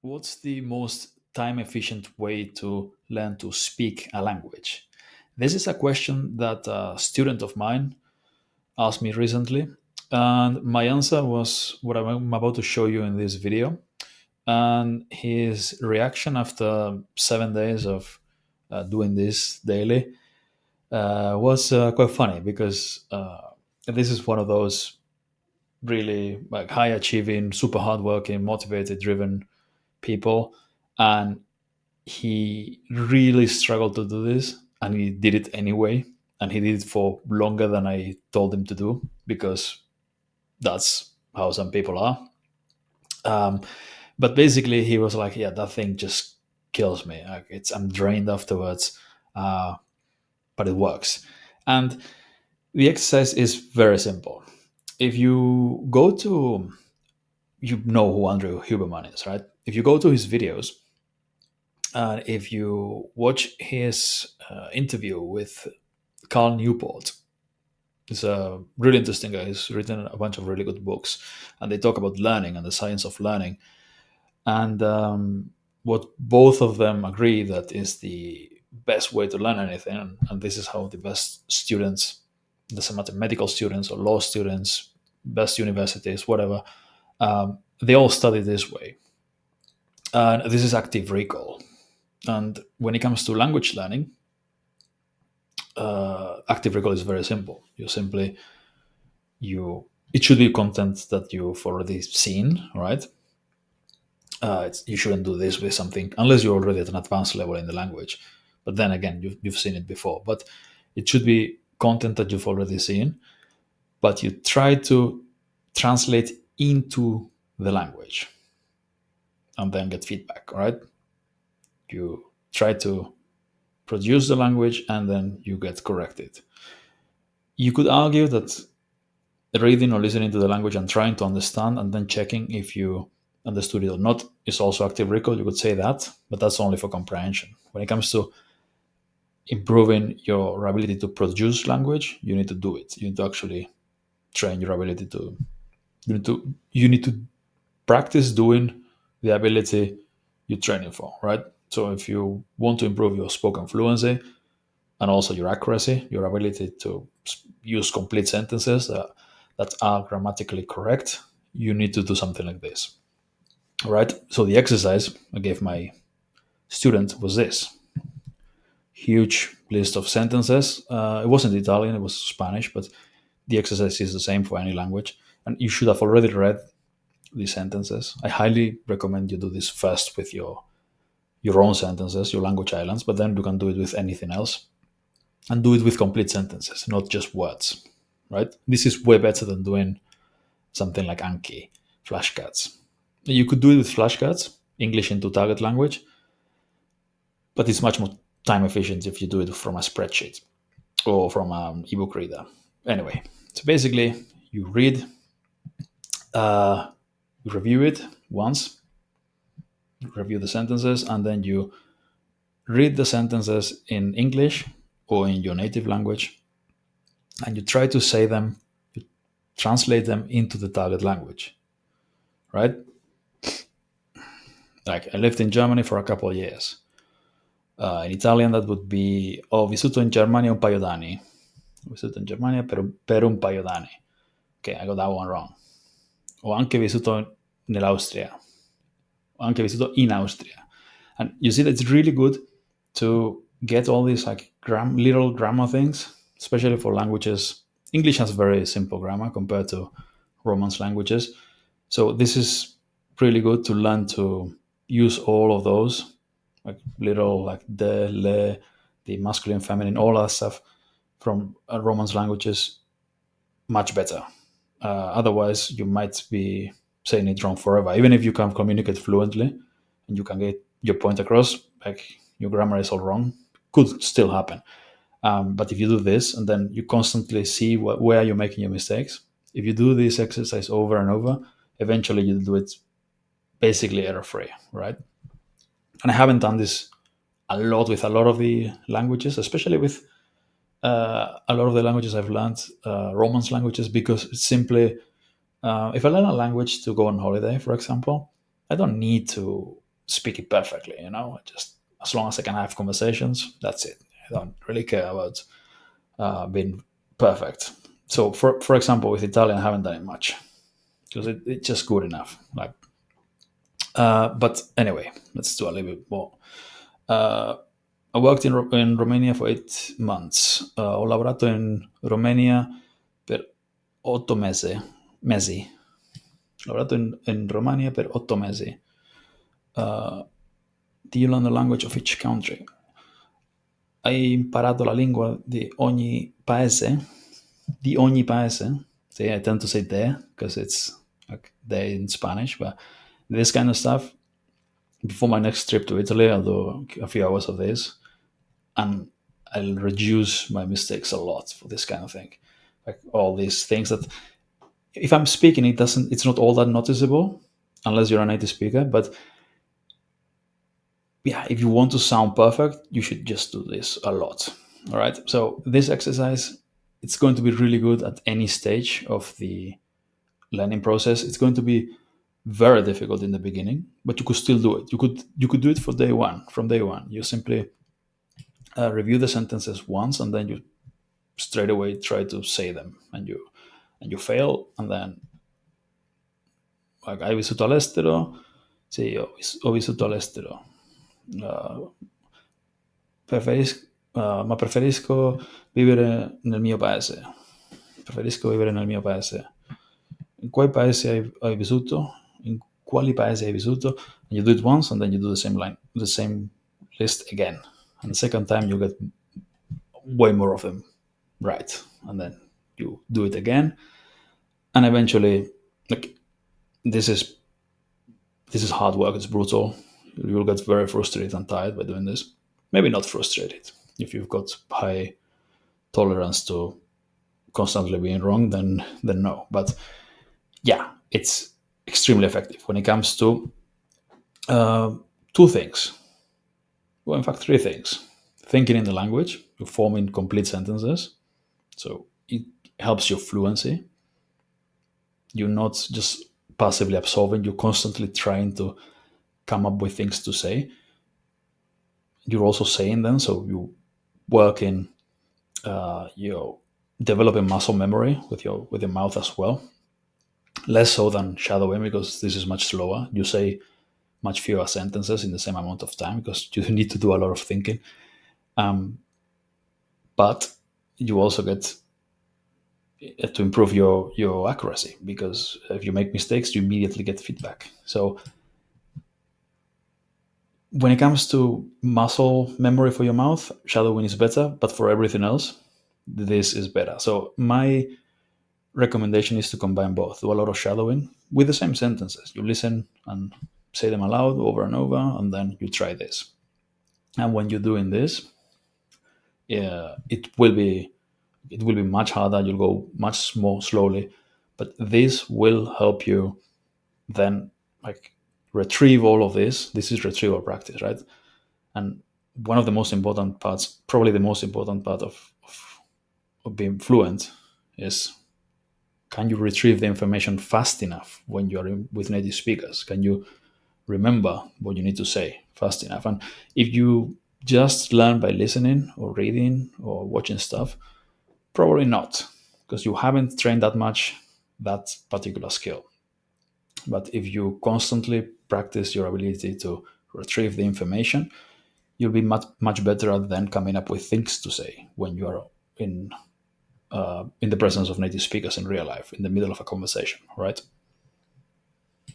What's the most time efficient way to learn to speak a language? This is a question that a student of mine asked me recently, and my answer was what I'm about to show you in this video. And his reaction after 7 days of doing this daily was quite funny because this is one of those really like high achieving, super hardworking, motivated, driven people, and he really struggled to do this, and he did it anyway, and he did it for longer than I told him to do because that's how some people are. um, but basically he was like, yeah, that thing just kills me, like I'm drained afterwards, uh, but it works. And the exercise is very simple. If you go to, you know who Andrew Huberman is, right? If you go to his videos, if you watch his interview with Carl Newport, he's a really interesting guy. He's written a bunch of really good books, and they talk about learning and the science of learning. And what both of them agree that is the best way to learn anything, and this is how the best students, doesn't matter medical students or law students, best universities, whatever, they all study this way. And this is active recall. And when it comes to language learning, active recall is very simple. You it should be content that you've already seen, right? You shouldn't do this with something unless you're already at an advanced level in the language. But then again, you've seen it before. But it should be content that you've already seen, but you try to translate into the language and then get feedback, right? You try to produce the language and then you get corrected. You could argue that reading or listening to the language and trying to understand and then checking if you understood it or not is also active recall. You could say that, but that's only for comprehension. When it comes to improving your ability to produce language, you need to do it. You need to actually train your ability to you need to practice doing the ability you're training for, right? So if you want to improve your spoken fluency and also your accuracy, your ability to use complete sentences that are grammatically correct, you need to do something like this. All right. So the exercise I gave my student was this huge list of sentences. It wasn't Italian, it was Spanish, but the exercise is the same for any language. And you should have already read these sentences. I highly recommend you do this first with your own sentences, your language islands, but then you can do it with anything else and do it with complete sentences, not just words, right? This is way better than doing something like Anki, flashcards. You could do it with flashcards, English into target language, but it's much more time efficient if you do it from a spreadsheet or from an ebook reader. Anyway, so basically, you read, you review it once, review the sentences, and then you read the sentences in English or in your native language, and you try to say them, you translate them into the target language, right? Like I lived in Germany for a couple of years. In Italian, that would be ho vissuto in Germania un paio d'anni. Ho vissuto in Germania per un paio d'anni. Okay, I got that one wrong. Ho anche vissuto nell'Austria. Ho anche vissuto in Austria. And you see that it's really good to get all these like little grammar things, especially for languages. English has very simple grammar compared to Romance languages. So this is really good to learn to use all of those, like little like the, le, the masculine, feminine, all that stuff from Romance languages much better. Otherwise, you might be saying it wrong forever. Even if you can communicate fluently and you can get your point across, like your grammar is all wrong, could still happen. But if you do this and then you constantly see where you're making your mistakes, if you do this exercise over and over, eventually you'll do it basically error free, right? And I haven't done this a lot with a lot of the languages, especially with a lot of the languages I've learned, Romance languages, because it's simply, if I learn a language to go on holiday, for example, I don't need to speak it perfectly. Just as long as I can have conversations, that's it. I don't really care about being perfect. So, for example, with Italian, I haven't done it much because it's just good enough. But anyway, let's do a little bit more. Uh, I worked in Romania for 8 months. Ho lavorato in Romania per 8 mesi. Ho lavorato in Romania per 8 mesi. Do you learn the language of each country? Hai imparato la lingua di ogni paese? Di ogni paese? See, I tend to say de because it's like de in Spanish, but this kind of stuff. Before my next trip to Italy, I'll do a few hours of this, and I'll reduce my mistakes a lot for this kind of thing. Like all these things that if I'm speaking, it's not all that noticeable unless you're a native speaker. But yeah, if you want to sound perfect, you should just do this a lot. All right. So this exercise, it's going to be really good at any stage of the learning process. It's going to be very difficult in the beginning, but you could still do it. You could do it for day one. From day one, you simply review the sentences once, and then you straight away try to say them, and you fail, and then like hai vissuto all'estero? Sì, ho vissuto all'estero. Uh, ma preferisco vivere nel mio paese. Preferisco vivere nel mio paese. In quali paesi hai vissuto? In quali paesi hai vissuto? And you do it once, and then you do the same list again. And the second time, you get way more of them right, and then you do it again, and eventually, like this is this is hard work. It's brutal. You'll get very frustrated and tired by doing this. Maybe not frustrated. If you've got high tolerance to constantly being wrong, then no. But yeah, it's extremely effective when it comes to uh, two things. Well, in fact, three things: thinking in the language, forming complete sentences, so it helps your fluency. You're not just passively absorbing; you're constantly trying to come up with things to say. You're also saying them, so you work in developing muscle memory with your mouth as well. Less so than shadowing because this is much slower. You say much fewer sentences in the same amount of time because you need to do a lot of thinking. But you also get to improve your accuracy because if you make mistakes, you immediately get feedback. So when it comes to muscle memory for your mouth, shadowing is better, but for everything else, this is better. So my recommendation is to combine both. Do a lot of shadowing with the same sentences. You listen and say them aloud over and over, and then you try this. And when you're doing this, yeah, it will be much harder. You'll go much more slowly, but this will help you then like retrieve all of this. This is retrieval practice, right? And one of the most important parts, probably the most important part of being fluent, is can you retrieve the information fast enough when you're with native speakers? Can you remember what you need to say fast enough? And if you just learn by listening or reading or watching stuff, probably not, because you haven't trained that much that particular skill. But if you constantly practice your ability to retrieve the information, you'll be much better at then coming up with things to say when you are in the presence of native speakers in real life, in the middle of a conversation, right?